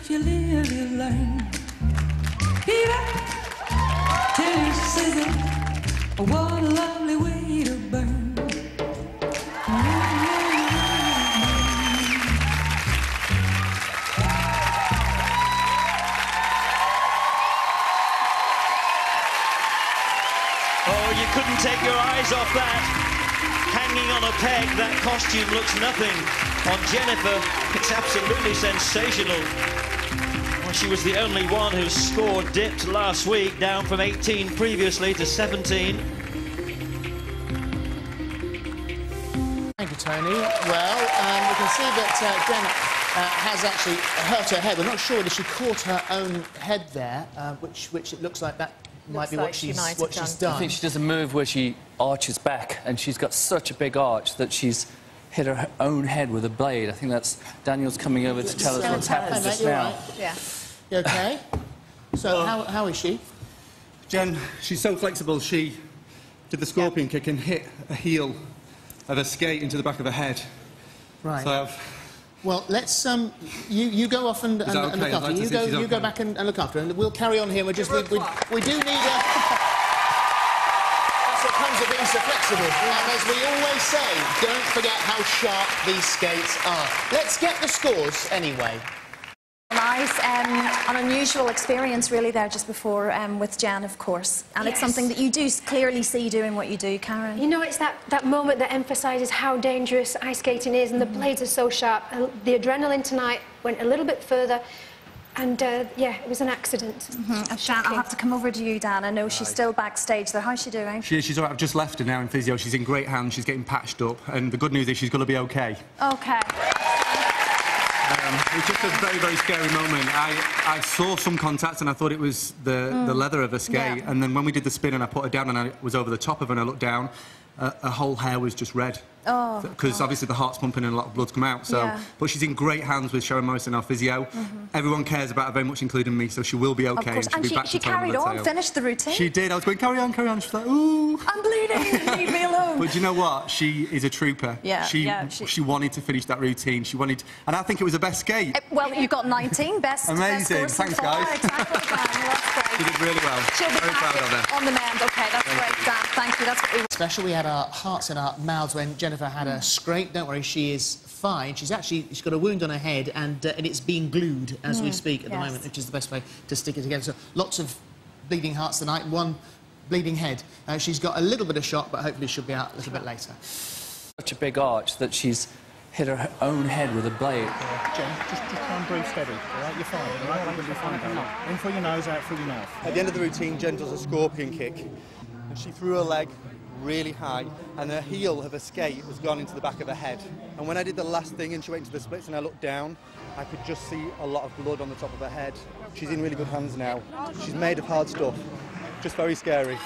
if you live, you learn. Fever, tears, scissors, what a lovely way to burn. Oh, you couldn't take your eyes off that. Hanging on a peg, that costume looks nothing. On Jennifer, it's absolutely sensational. Well, she was the only one whose score dipped last week, down from 18 previously to 17. Thank you, Tony. Well, we can see that Jen has actually hurt her head. We're not sure whether she caught her own head there, which it looks like that might be what she's done. I think she does a move where she arches back, and she's got such a big arch that she's hit her own head with a blade. I think that's Daniel's coming over to tell us what's happened just now. Right. Yeah. You okay? So how is she? Jen, she's so flexible. She did the scorpion kick and hit a heel of a skate into the back of her head. Right. So well, let's you go off and look after her. You go back and look after her, and we'll carry on here. We do need a. That's what comes of being so flexible. And as we always say, don't forget how sharp these skates are. Let's get the scores anyway. Nice, an unusual experience really there just before with Jen, of course. And it's something that you do clearly see doing what you do, Karen. You know, it's that moment that emphasises how dangerous ice skating is, and the blades are so sharp. The adrenaline tonight went a little bit further, and yeah, it was an accident. Dan, I'll have to come over to you, Dan. I know she's still backstage there. How's she doing? She's all right. I've just left her now in physio. She's in great hands. She's getting patched up, and the good news is she's going to be okay. Okay. It was just a very, very scary moment. I saw some contact and I thought it was the leather of her skate. And then when we did the spin and I put her down and I was over the top of her and I looked down, her whole hair was just red. Oh. Because obviously the heart's pumping and a lot of blood's come out. So, but she's in great hands with Sharon Morrison, our physio. Everyone cares about her very much, including me, so she will be okay. Of course. And she carried on, finished the routine. She did. I was going, carry on, carry on. She's like, ooh. I'm bleeding, leave me alone. But do you know what? She is a trooper. Yeah, she wanted to finish that routine. She wanted, and I think it was the best skate. Well, you got 19, best. Amazing. Best Thanks, guys. Exactly, that's great. She did really well. She'll be very proud of her. On the mend. Okay, that's great, Dan. Thank you. That's what we want. Special. We had our hearts in our mouths when Jennifer had a scrape. Don't worry, she is fine. She's got a wound on her head, and it's being glued as we speak at the moment, which is the best way to stick it together. So lots of bleeding hearts tonight, one bleeding head. She's got a little bit of shock, but hopefully she'll be out a little bit later. Such a big arch that she's hit her own head with a blade. Jen, just try and breathe steady, all right? You're fine, all right? You'll be fine, darling. In through your nose, out through your mouth. At the end of the routine, Jen does a scorpion kick, and she threw her leg really high, and her heel of her skate has gone into the back of her head. And when I did the last thing and she went into the splits and I looked down, I could just see a lot of blood on the top of her head. She's in really good hands now. She's made of hard stuff. Just very scary.